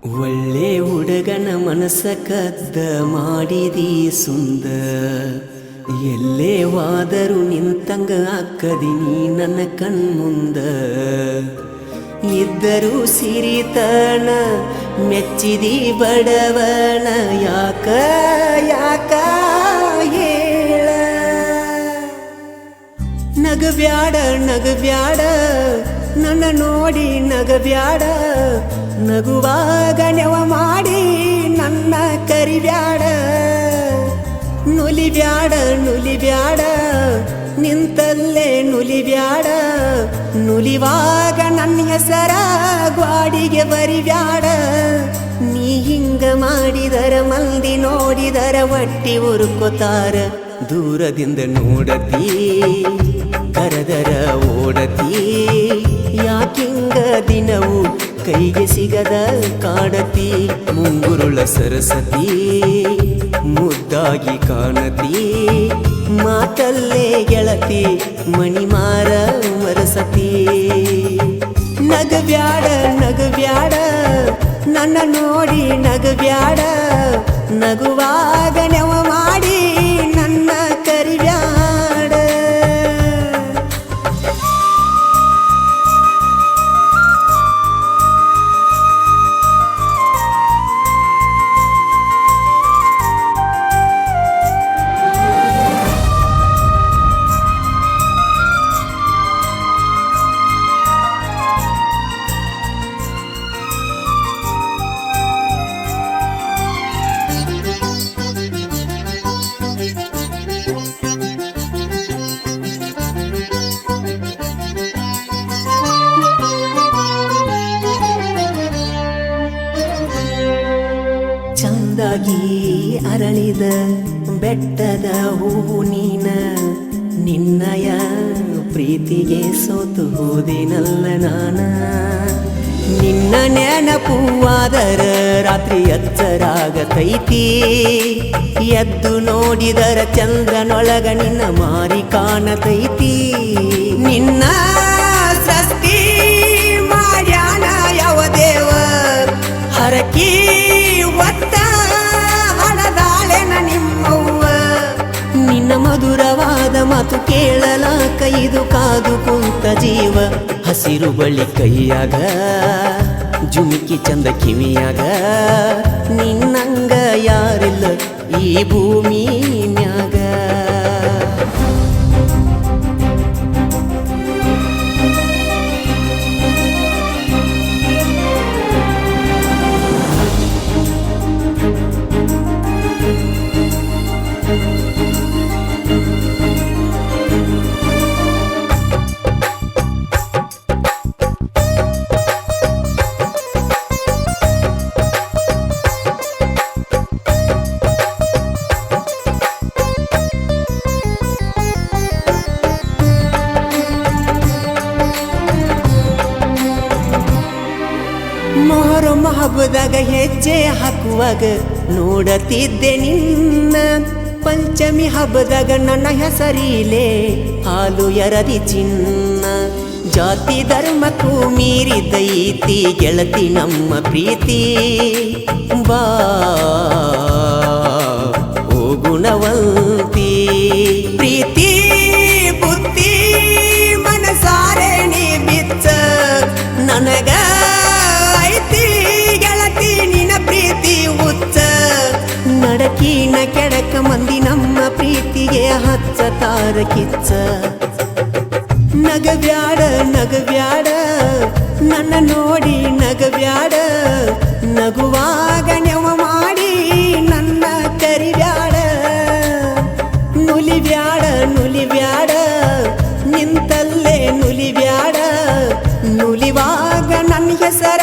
ಒಳ್ಳೆ ಹುಡುಗನ ಮನಸ್ಸ ಕದ್ದ ಮಾಡಿದಿ ಸುಂದ ಎಲ್ಲೇ ವಾದರೂ ನಿಂತಂಗ ಅಕ್ಕದಿನಿ ನನ್ನ ಕಣ್ಮುಂದ ಇದ್ದರೂ ಸಿರಿತನ ಮೆಚ್ಚಿದಿ ಬಡವನ ಯಾಕ ಯಾಕ ಹೇಳ ನಗಬ್ಯಾಡ ನಗಬ್ಯಾಡ ನನ್ನ ನೋಡಿ ನಗಬ್ಯಾಡ ನಗುವಾಗ ನೆವ ಮಾಡಿ ನನ್ನ ಕರಿಬ್ಯಾಡ ನುಲಿಬ್ಯಾಡ ನುಲಿಬ್ಯಾಡ ನಿಂತಲ್ಲೇ ನುಲಿಬ್ಯಾಡ ನುಲಿವಾಗ ನನ್ನ ಹೆಸರ ಗ್ವಾಡಿಗೆ ಬರಿಬ್ಯಾಡ ನೀ ಹಿಂಗ ಮಾಡಿದರ ಮಂದಿ ನೋಡಿದರ ಒಟ್ಟಿ ಉರುಕೋತಾರ ದೂರದಿಂದ ನೋಡತಿ ಕರದರ ಓಡತಿ ಯಾಕಿಂಗ ದಿನವು ಕೈಗೆ ಸಿಗದ ಕಾಡತಿ ಮುಂಗುರುಳ ಸರಸತಿ ಮುದ್ದಾಗಿ ಕಾಣತಿ ಮಾತಲ್ಲೇ ಗೆಳತಿ ಮಣಿಮಾರ ಮರಸತಿ ನಗಬ್ಯಾಡ ನಗಬ್ಯಾಡ ನನ್ನ ನೋಡಿ ನಗಬ್ಯಾಡ ನಗುವಾಗ ನೆವ ಮಾಡಿ ನನ್ನ ಕರಿಬ್ಯಾಡ ಚಂದಾಗಿ ಅರಳಿದ ಬೆಟ್ಟದ ಹೂವು ನೀನ ನಿನ್ನಯ ಪ್ರೀತಿಗೆ ಸೋತು ಹೋದಿನಲ್ಲ ನಾನ ನಿನ್ನ ನೆನಪುವಾದರ ರಾತ್ರಿ ಎಚ್ಚರಾಗತೈತಿ ಎದ್ದು ನೋಡಿದರ ಚಂದ್ರನೊಳಗ ನಿನ್ನ ಮಾರಿ ಕಾಣತೈತಿ ನಿನ್ನ ಸೃಷ್ಟಿ ಮಾಡ್ಯಾನ ಯಾವ ದೇವ ಹರಕಿ ಒತ್ತ ಹಣದಾಳೆನ ನಿಮ್ಮವ್ವ ನಿನ್ನ ಮಧುರವಾದ ಮಾತು ಕೇಳಲಾಕ ಇದು ಕಾದು ಕುಂತ ಜೀವ ಹಸಿರು ಬಳಿ ಕೈಯಾಗ ಜುಮಿಕಿ ಚಂದ ಕಿವಿಯಾಗ ನಿನ್ನಂಗ ಯಾರಿಲ್ಲ ಈ ಭೂಮಿ ಮ್ಯಾಗ ಮೊಹರಂ ಹಬ್ಬದಾಗ ಹೆಜ್ಜೆ ಹಾಕುವಾಗ ನೋಡತಿದ್ದೆ ನಿನ್ನ ಪಂಚಮಿ ಹಬ್ಬದಾಗ ನನ್ನ ಹೆಸರಿಲೆ ಹಾಲು ಎರದಿ ಚಿನ್ನ ಜಾತಿ ಧರ್ಮಕ್ಕೂ ಮೀರಿದೈತಿ ಗೆಳತಿ ನಮ್ಮ ಪ್ರೀತಿ ಬಾ ಓ ಗುಣವಂತಿ ಪ್ರೀತಿ ಬುದ್ಧಿ ಮನಸಾರೆ ನೀ ಬಿಚ್ಚ ನನಗ ಗೆಳತಿ ನಿನ ಪ್ರೀತಿ ಹುಚ್ಚ ನಡಕಿನ ಕೆಡಕ ಮಂದಿ ನಮ್ಮ ಪ್ರೀತಿಗೆ ಹಚ್ಚತಾರ ಕಿಚ್ಚ ನಗಬ್ಯಾಡ ನಗಬ್ಯಾಡ ನನ್ನ ನೋಡಿ ನಗಬ್ಯಾಡ ನಗುವಾಗ ನೆವ ಮಾಡಿ ನನ್ನ ಕರಿಬ್ಯಾಡ ನುಲಿಬ್ಯಾಡ ನುಲಿಬ್ಯಾಡ ನಿಂತಲ್ಲೇ ನುಲಿಬ್ಯಾಡ ನುಲಿವಾಗ ನನ್ನ ಹೆಸರ